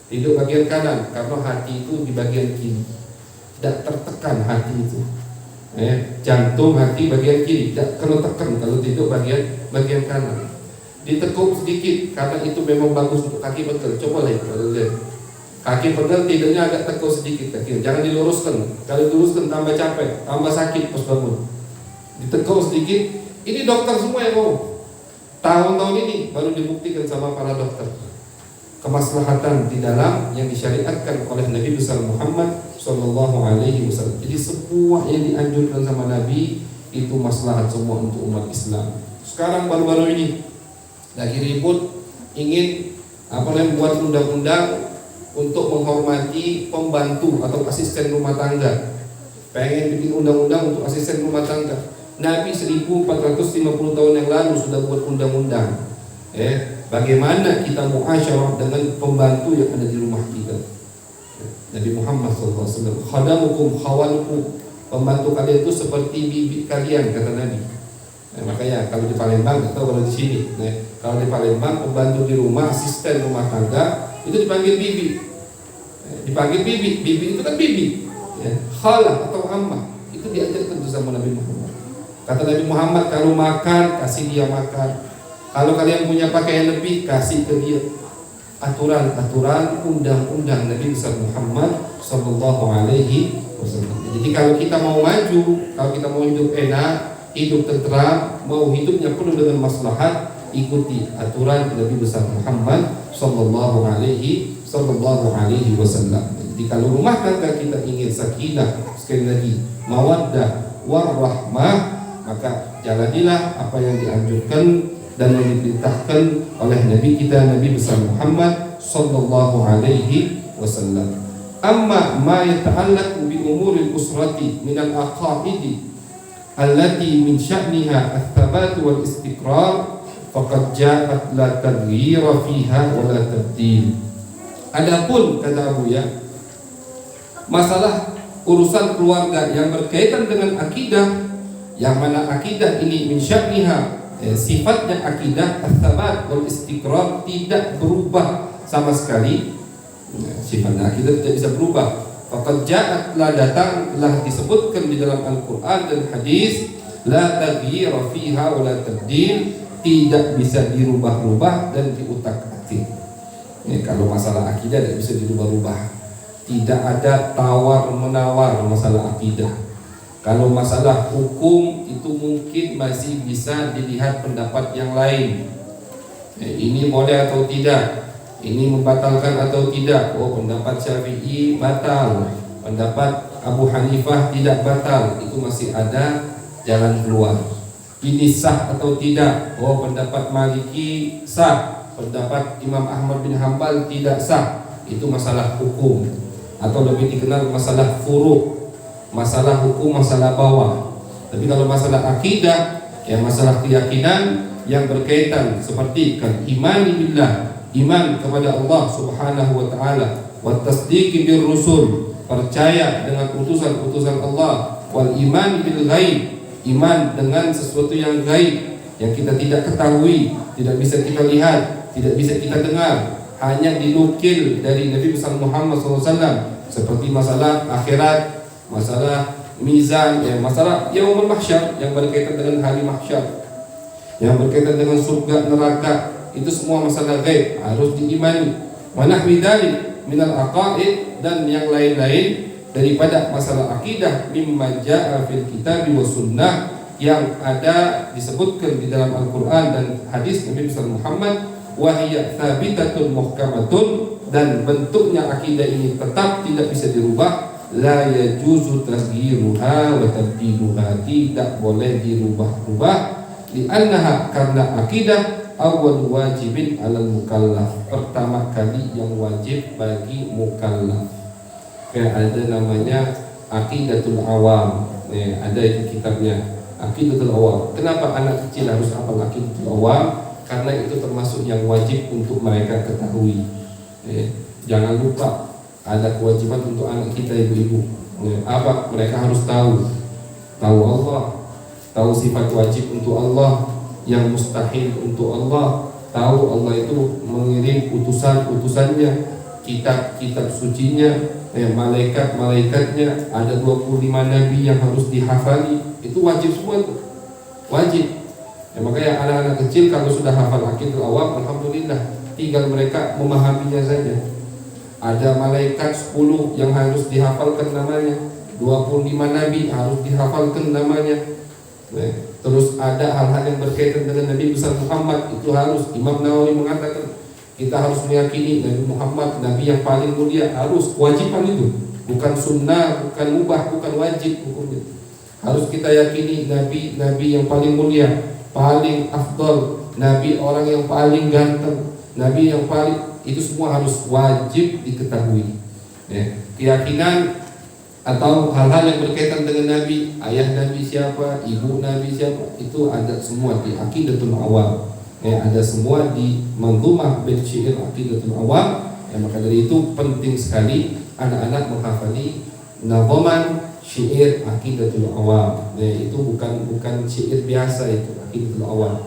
Tidur bagian kanan, karena hati itu di bagian kiri, tidak tertekan hati itu. Jantung hati bagian kiri, tidak kena tekan kalau tidur bagian kanan. Ditekuk sedikit, karena itu memang bagus untuk kaki pegel. Coba lihat, kaki pegel tidurnya agak tekuk sedikit kaki. Jangan diluruskan. Kalau diluruskan tambah capek, tambah sakit pas bangun. Ditekuk sedikit. Ini dokter semua yang mau. Tahun-tahun ini baru dibuktikan sama para dokter kemaslahatan di dalam yang disyariatkan oleh Nabi besar Muhammad Sallallahu Alaihi Wasallam. Jadi semua yang dianjurkan sama Nabi itu maslahat semua untuk umat Islam. Sekarang baru-baru ini lagi ribut ingin buat undang-undang untuk menghormati pembantu atau asisten rumah tangga. Pengen bikin undang-undang untuk asisten rumah tangga. Nabi 1450 tahun yang lalu sudah buat undang-undang. Bagaimana kita muasyarah dengan pembantu yang ada di rumah kita. Nabi Muhammad SAW, khadamukum khawalukum, pembantu kalian itu seperti bibi kalian, kata Nabi. Makanya kalau di Palembang atau kalau di sini, kalau di Palembang pembantu di rumah, asisten rumah tangga itu dipanggil bibi. Dipanggil bibi, bibi itu kan bibi, khalah atau ammah, itu diajarkan sama Nabi Muhammad. Kata Nabi Muhammad, kalau makan kasih dia makan. Kalau kalian punya pakaian lebih, kasih ke dia. Aturan-aturan, undang-undang Nabi besar Muhammad Sallallahu Alaihi Wasallam. Jadi kalau kita mau maju, kalau kita mau hidup enak, hidup tentram, mau hidupnya penuh dengan maslahat, ikuti aturan Nabi besar Muhammad Sallallahu Alaihi Wasallam. Jadi kalau rumah tangga kita ingin sakinah, sekali lagi mawaddah warahmah, maka jalanilah apa yang dianjurkan dan yang diperintahkan oleh Nabi kita, Nabi besar Muhammad Sallallahu Alaihi Wasallam. Amma ma yata'allaqu bi umuri al-usrati min al-aqaidi allati min sya'niha al-thabat wal istiqrar faqad ja'at la taghyira fiha wa la tabdil. Adapun kata Abu ya, masalah urusan keluarga yang berkaitan dengan akidah, yang mana akidah ini min sya'niha, sifatnya akidah ats-tsabat wal istiqrar, tidak berubah sama sekali. Sifatnya akidah tidak bisa berubah. Faqad ja'at, la datang, telah disebutkan di dalam Al-Qur'an dan hadis, la taghyira fiha wa la tabdil, tidak bisa dirubah-rubah dan diutak-atik. Kalau masalah akidah tidak bisa dirubah-rubah. Tidak ada tawar-menawar masalah akidah. Kalau masalah hukum itu mungkin masih bisa dilihat pendapat yang lain. Ini boleh atau tidak, ini membatalkan atau tidak. Oh, pendapat Syafi'i batal, pendapat Abu Hanifah tidak batal. Itu masih ada jalan keluar. Ini sah atau tidak. Oh, pendapat Maliki sah, pendapat Imam Ahmad bin Hanbal tidak sah. Itu masalah hukum, atau lebih dikenal masalah furu', masalah hukum, masalah bawah. Tapi kalau masalah akidah, ya masalah keyakinan yang berkaitan seperti kan iman billah, iman kepada Allah Subhanahu wa taala, wa tasdiqi bir rusul, percaya dengan utusan-utusan Allah, wal iman bil ghaib, iman dengan sesuatu yang gaib yang kita tidak ketahui, tidak bisa kita lihat, tidak bisa kita dengar. hanya dinukil dari Nabi besar Muhammad SAW, seperti masalah akhirat, masalah mizan, masalah yaumul mahsyar yang berkaitan dengan hari mahsyar, yang berkaitan dengan surga neraka, itu semua masalah gaib harus diimani. Wa nahwi dzalik minal aqaid, dan yang lain-lain daripada masalah akidah, mimma jaa fil kitab wa sunnah, yang ada disebutkan di dalam Al-Quran dan hadis Nabi Muhammad, wa hiya thabitatun muhkamatun, dan bentuknya akidah ini tetap tidak bisa dirubah, la yajuzu taghyiruha wa tabdiluha, tidak boleh dirubah-rubah, li'annaha, karena akidah awal wajibin alal mukallaf, pertama kali yang wajib bagi mukallaf. Kayak ada namanya Aqidatul Awam, ada itu kitabnya, Aqidatul Awam. Kenapa anak kecil harus hafal Aqidatul Awam? Karena itu termasuk yang wajib untuk mereka ketahui. Jangan lupa ada kewajiban untuk anak kita, ibu-ibu. Apa? Mereka harus tahu Allah, tahu sifat wajib untuk Allah, yang mustahil untuk Allah, tahu Allah itu mengirim utusan-utusannya, kitab-kitab sucinya, malaikat-malaikatnya, ada 25 nabi yang harus dihafali. Itu wajib semua tuh, wajib. Makanya anak-anak kecil kalau sudah hafal Aqidatul Awam, alhamdulillah, tinggal mereka memahaminya saja. Ada malaikat 10 yang harus dihafalkan namanya, 25 nabi harus dihafalkan namanya. Terus ada hal-hal yang berkaitan dengan Nabi besar Muhammad, itu harus. Imam Nawawi mengatakan kita harus meyakini Nabi Muhammad Nabi yang paling mulia, harus, kewajiban itu, bukan sunnah, bukan mubah, bukan wajib hukumnya. Harus kita yakini Nabi yang paling mulia, paling afdal, Nabi orang yang paling ganteng, Nabi yang paling, itu semua harus wajib diketahui. Keyakinan atau hal-hal yang berkaitan dengan Nabi, ayah Nabi siapa, ibu Nabi siapa, itu ada semua di Aqidatul Awam. Ada semua di Manzumah bil Syair Aqidatul Awam. Maka dari itu penting sekali anak-anak menghafali nazaman syair Aqidatul Awam. Itu bukan syair biasa, itu Aqidatul Awam.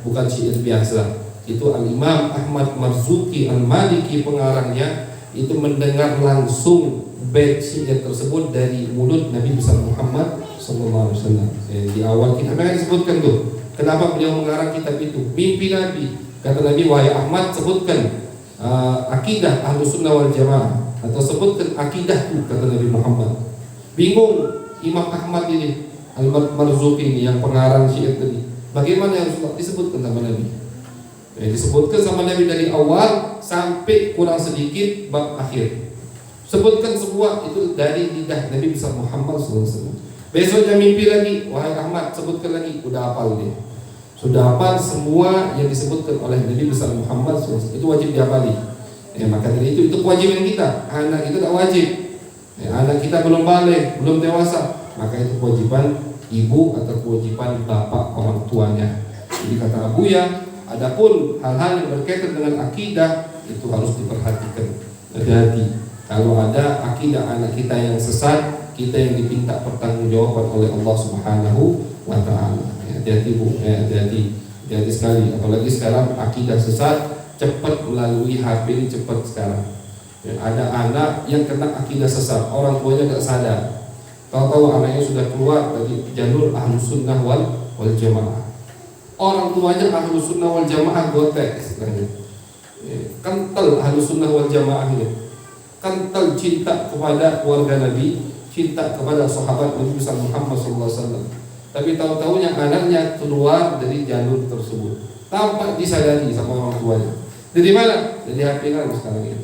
Bukan syair biasa. Itu Al-Imam Ahmad Marzuki Al-Maliki pengarangnya, itu mendengar langsung bait syair tersebut dari mulut Nabi besar Muhammad SAW. Di awal kita disebutkan tuh, kenapa beliau mengarang kitab itu? Mimpi Nabi. Kata Nabi, wahai Ahmad, sebutkan akidah Ahlus Sunnah wal Jamaah, atau sebutkan akidah tuh, kata Nabi Muhammad. Bingung Imam Ahmad ini, Al-Marzuki ini yang pengarang syair tadi, bagaimana yang disebutkan sama Nabi? Disebutkan sama Nabi dari awal sampai kurang sedikit bab akhir. Sebutkan semua itu dari lidah Nabi besar Muhammad SAW. Besoknya mimpi lagi, wahai Ahmad, sebutkan lagi. Udah hafal dia, sudah hafal semua yang disebutkan oleh Nabi besar Muhammad SAW. Itu wajib dihafali. Maka dari itu kewajiban kita. Anak kita tak wajib, anak kita belum balik, belum dewasa, maka itu kewajiban ibu atau kewajiban bapak orang tuanya. Jadi kata Abu ya, adapun hal-hal yang berkaitan dengan akidah itu harus diperhatikan. Hati-hati. Kalau ada akidah anak kita yang sesat, kita yang diminta pertanggungjawaban oleh Allah Subhanahu wa Ta'ala. Hati-hati Bu, hati-hati sekali. Apalagi sekarang akidah sesat cepat melalui HP ini, cepat sekarang. Ada anak yang kena akidah sesat, orang tuanya tidak sadar. Tahu-tahu anaknya sudah keluar dari jalur Ahlus Sunnah wal Jamaah. Orang tuanya Ahlus Sunnah wal Jamaah gotek, kental Ahlus Sunnah wal Jamaah ini. Kental cinta kepada keluarga Nabi, cinta kepada sahabat Nabi Muhammad SAW. Tapi tahu-tahunya anaknya keluar dari jalur tersebut, tanpa disadari sama orang tuanya. Dari mana? Dari HP kan sekarang ini.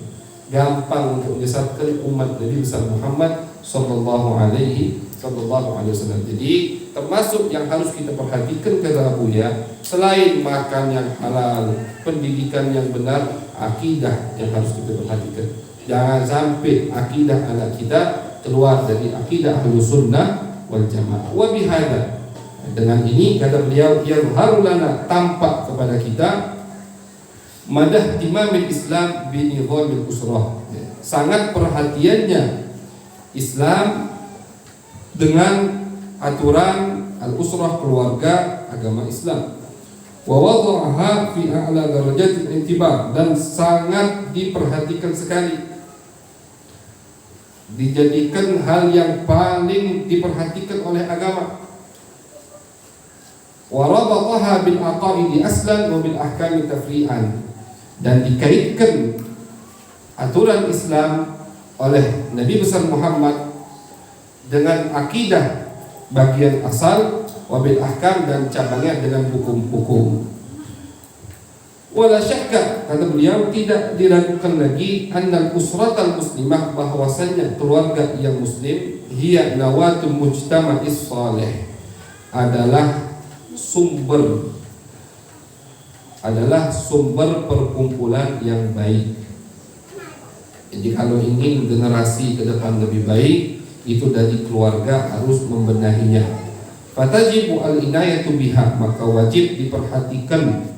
Gampang untuk menyesatkan umat Nabi Muhammad SAW. Jadi termasuk yang harus kita perhatikan, kata Abu ya, selain makan yang halal, pendidikan yang benar, akidah yang harus kita perhatikan. Jangan sampai akidah anak kita keluar dari akidah Ahlus Sunnah wal Jamaah. Wa bihadza, dengan ini kata beliau, yazharu lana, tampak kepada kita, madah imamil Islam bi nizamil usrah, sangat perhatiannya Islam dengan aturan al-usrah, keluarga agama Islam. wa wada'aha fi a'la darajatil intibar, dan sangat diperhatikan sekali, dijadikan hal yang paling diperhatikan oleh agama. Wa rabataha bil aqaidi aslan wa bil ahkami tafri'an, dan dikaitkan aturan Islam oleh Nabi besar Muhammad dengan akidah bagian asal, wabil ahkam, dan cabangnya dengan hukum-hukum. Wala syakka, kata beliau, tidak diragukan lagi annal usratal muslimah, bahwasanya keluarga yang muslim, hiya nawatul mujtama'is salih, adalah sumber perkumpulan yang baik. Jadi kalau ingin generasi ke depan lebih baik, itu dari keluarga harus membenahinya. Fatajibu al-inayatu biha, maka wajib diperhatikan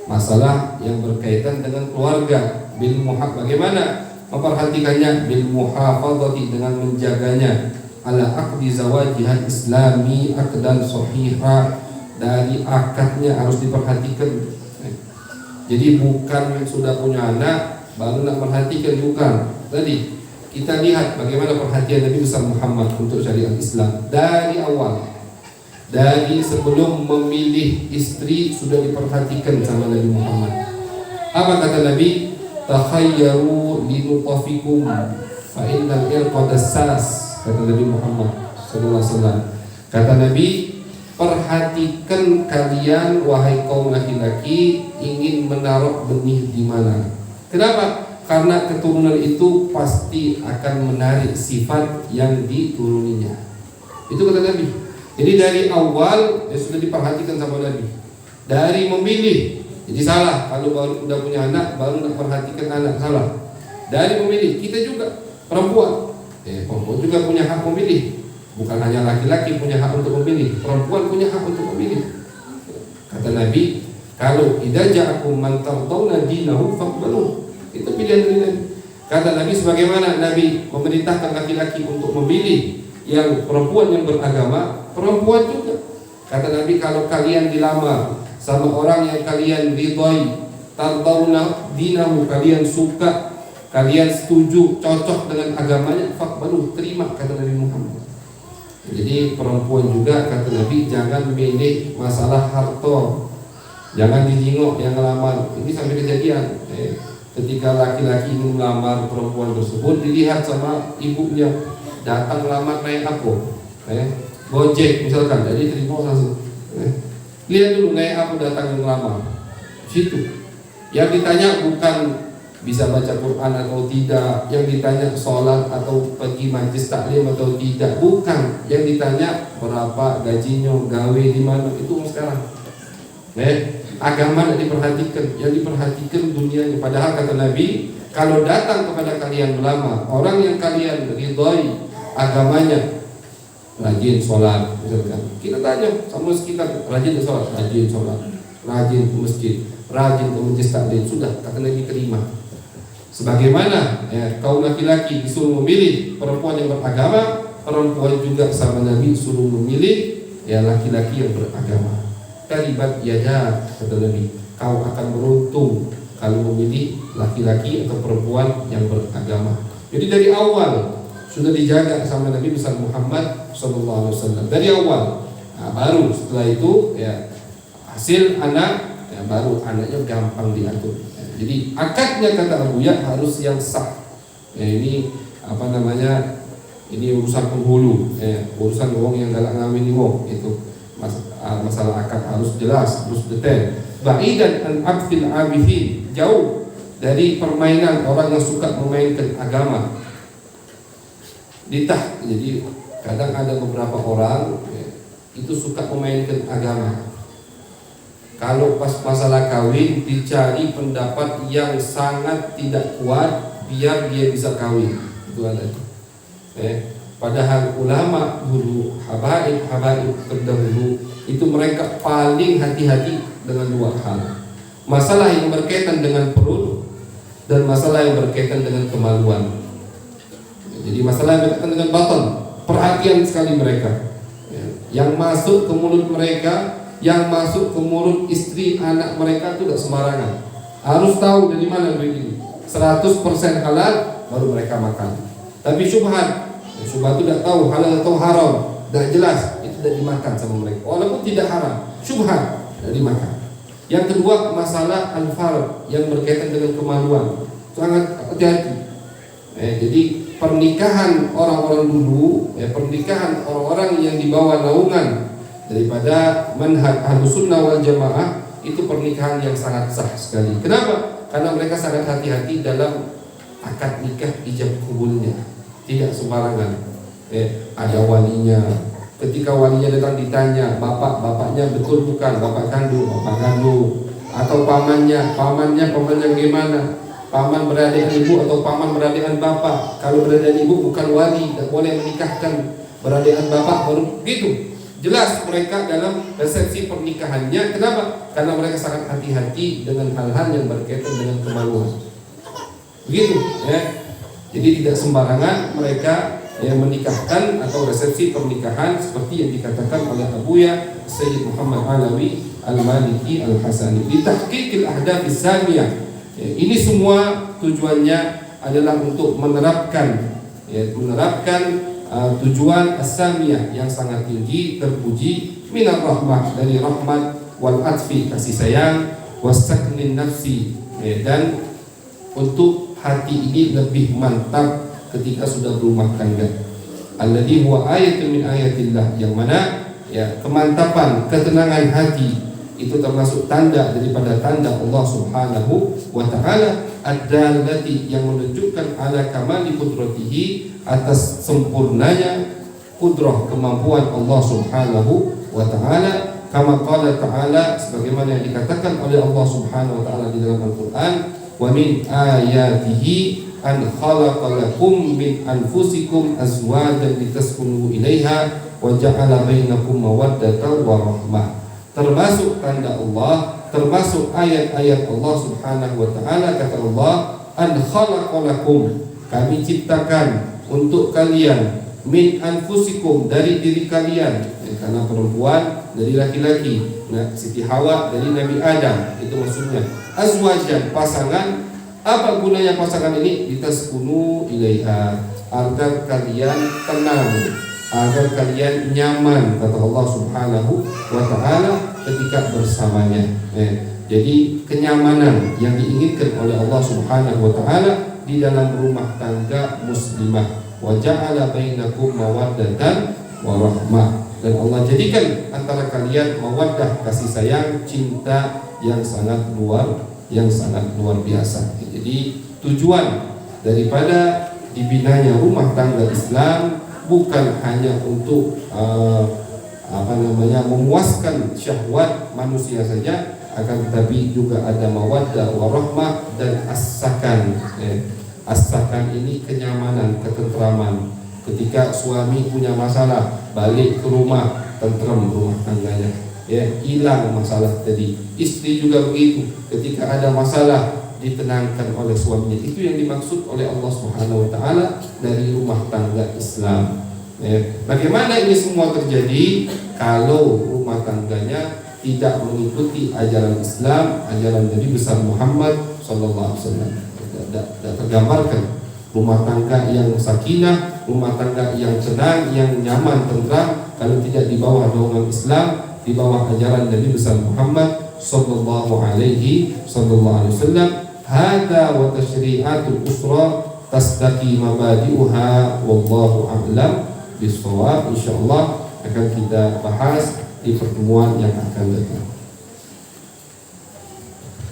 masalah yang berkaitan dengan keluarga. Bagaimana memperhatikannya? Bil muhafadzati, dengan menjaganya, ala aqdi zawajihal islami aqdan sahihah, dari akadnya harus diperhatikan. Jadi bukan sudah punya anak baru nak perhatikan, bukan. Tadi kita lihat bagaimana perhatian Nabi besar Muhammad untuk syariat Islam dari awal. Dari sebelum memilih istri sudah diperhatikan sama Nabi Muhammad. Apa kata Nabi? Takhayyaru linutafikum fa innal irqa dassas, kata Nabi Muhammad sallallahu alaihi wasallam. Kata Nabi, perhatikan kalian wahai kaum laki-laki ingin menaruh benih di mana. Kenapa? Karena keturunan itu pasti akan menarik sifat yang dituruninya. Itu kata Nabi. Jadi dari awal sudah diperhatikan sama Nabi. Dari memilih, jadi salah kalau baru udah punya anak baru nak perhatikan anak, salah. Dari memilih, kita juga perempuan juga punya hak memilih. Bukan hanya laki-laki punya hak untuk memilih, perempuan punya hak untuk memilih. Kata Nabi, kalau idza ja'akum man tardawna dinahu faqbaluh, itu pilihan dari Nabi. Kata Nabi, sebagaimana Nabi memerintahkan laki-laki untuk memilih yang perempuan yang beragama, perempuan juga. Kata Nabi, kalau kalian dilamar sama orang yang kalian ridhoi, tardawna dinahu, kalian suka, kalian setuju, cocok dengan agamanya, faqbaluh, terima, kata Nabi Muhammad. Jadi perempuan juga, kata Nabi, jangan milih masalah harta, jangan dijingok yang ngelamar. Ini sampai kejadian. Ketika laki-laki ingin melamar perempuan tersebut, dilihat sama ibunya, datang melamar naik apa? Gojek misalkan, jadi terima langsung. Lihat dulu naik apa datang yang melamar. Situ. Yang ditanya bukan bisa baca Quran atau tidak, yang ditanya sholat atau pergi majlis taklim atau tidak, bukan. Yang ditanya berapa gajinya, gawe di mana, itu sekarang. Agama tidak diperhatikan, yang diperhatikan dunianya. Padahal kata Nabi, kalau datang kepada kalian melamar orang yang kalian ridhoi agamanya, rajin sholat misalkan, kita tanya sama sekitar, rajin sholat, rajin ke masjid, rajin ke majlis taklim, sudah, kata Nabi, terima. Sebagaimana kaum laki-laki disuruh memilih perempuan yang beragama, perempuan juga sama Nabi suruh memilih laki-laki yang beragama. Taribat yada, kata Nabi, kau akan beruntung kalau memilih laki-laki atau perempuan yang beragama. Jadi dari awal sudah dijaga sama Nabi besar Muhammad SAW dari awal. Baru setelah itu hasil anak, baru anaknya gampang diatur. Jadi akadnya, kata Abu Ya, harus yang sah. Ini apa namanya? Ini urusan penghulu, urusan wong yang galak ngamin ini wong itu. Masalah akad harus jelas, harus detail. Ba'idan an abdil abidin, jauh dari permainan orang yang suka memainkan agama. Jadi kadang ada beberapa orang itu suka memainkan agama. Kalau pas masalah kawin dicari pendapat yang sangat tidak kuat biar dia bisa kawin. Itu ada. Padahal ulama dulu, habaib terdahulu itu mereka paling hati-hati dengan dua hal. Masalah yang berkaitan dengan perut dan masalah yang berkaitan dengan kemaluan. Jadi masalah yang berkaitan dengan batin, perhatian sekali mereka. Yang masuk ke mulut mereka yang masuk ke mulut istri anak mereka itu tidak sembarangan. Harus tahu dari mana duit ini. 100% halal baru mereka makan. Tapi syubhat itu tidak tahu halal atau haram, tidak jelas, itu tidak dimakan sama mereka. Walaupun tidak haram, syubhat tidak dimakan. Yang kedua, masalah al-fard yang berkaitan dengan kemaluan. Sangat hati-hati. Jadi pernikahan orang-orang dulu, pernikahan orang-orang yang di bawah naungan daripada manhaj Ahlussunnah wal Jamaah, itu pernikahan yang sangat sah sekali. Kenapa? Karena mereka sangat hati-hati dalam akad nikah ijab kabulnya. Tidak sembarangan. Ada walinya. Ketika walinya datang ditanya, bapaknya betul bukan? Bapak kandung. Atau pamannya gimana? Paman beradik ibu atau paman beradik bapak. Kalau beradik ibu bukan wali, tidak boleh menikahkan beradik bapak, baru begitu. Jelas mereka dalam resepsi pernikahannya. Kenapa? Karena mereka sangat hati-hati dengan hal-hal yang berkaitan dengan kemaluan. Begitu, Jadi tidak sembarangan mereka yang menikahkan atau resepsi pernikahan seperti yang dikatakan oleh Abuya Sayyid Muhammad Alawi Al-Maliki Al-Hasani di Tahqiqil Ahdaf As-Samiyah. Ini semua tujuannya adalah untuk menerapkan tujuan as-samiyah yang sangat tinggi, terpuji, minar rahmah, dari rahmat, wal atfi, kasih sayang, wasaknin nafsi, dan untuk hati ini lebih mantap ketika sudah berumah tangga. Alladhi huwa ayatun min ayatillah, yang mana kemantapan, ketenangan hati itu termasuk tanda daripada tanda Allah Subhanahu wa taala, ad-dallati, yang menunjukkan ala kamali qudratihi, atas sempurnanya kudrah, kemampuan Allah Subhanahu wa taala, kama qala ta'ala, sebagaimana yang dikatakan oleh Allah Subhanahu wa taala di dalam Al-Qur'an, wa min ayatihi an khalaqa lakum min anfusikum azwajan litaskunu ilaiha wa ja'ala bainakum mawaddatan wa rahmah. Termasuk tanda Allah, termasuk ayat-ayat Allah Subhanahu wa taala, kata Allah, an khalaqalakum, kami ciptakan untuk kalian, min anfusikum, dari diri kalian, karena perempuan dari laki-laki, Siti Hawa dari Nabi Adam, itu maksudnya. Azwajan, pasangan. Apa gunanya pasangan ini? Litaskunu ilaiha, agar kalian tenang, agar kalian nyaman, kata Allah Subhanahu wa taala ketika bersamanya. Jadi kenyamanan yang diinginkan oleh Allah Subhanahu wa taala di dalam rumah tangga muslimah. Wa ja'ala bainakum mawaddatan wa rahmah, dan Allah jadikan antara kalian mawaddah, kasih sayang, cinta yang sangat luar biasa. Jadi tujuan daripada dibinanya rumah tangga Islam bukan hanya untuk memuaskan syahwat manusia saja, akan tetapi juga ada mawaddah warahmah dan as-sakan. As-sakan ini kenyamanan, ketentraman. Ketika suami punya masalah, balik ke rumah, tentram rumah tangganya, hilang masalah tadi. Istri juga begitu, ketika ada masalah ditenangkan oleh suaminya. Itu yang dimaksud oleh Allah Subhanahu wa taala dari rumah tangga Islam. Bagaimana ini semua terjadi kalau rumah tangganya tidak mengikuti ajaran Islam, ajaran Nabi besar Muhammad sallallahu alaihi wasallam. Tidak tergambarkan rumah tangga yang sakinah, rumah tangga yang tenang, yang nyaman, tentram, kalau tidak di bawah naungan Islam, di bawah ajaran Nabi besar Muhammad sallallahu alaihi wasallam. Hada wa tashri'atul usra tasdaqi mabadi'uha wallahu a'lam bisawab. Insyaallah akan kita bahas di pertemuan yang akan datang.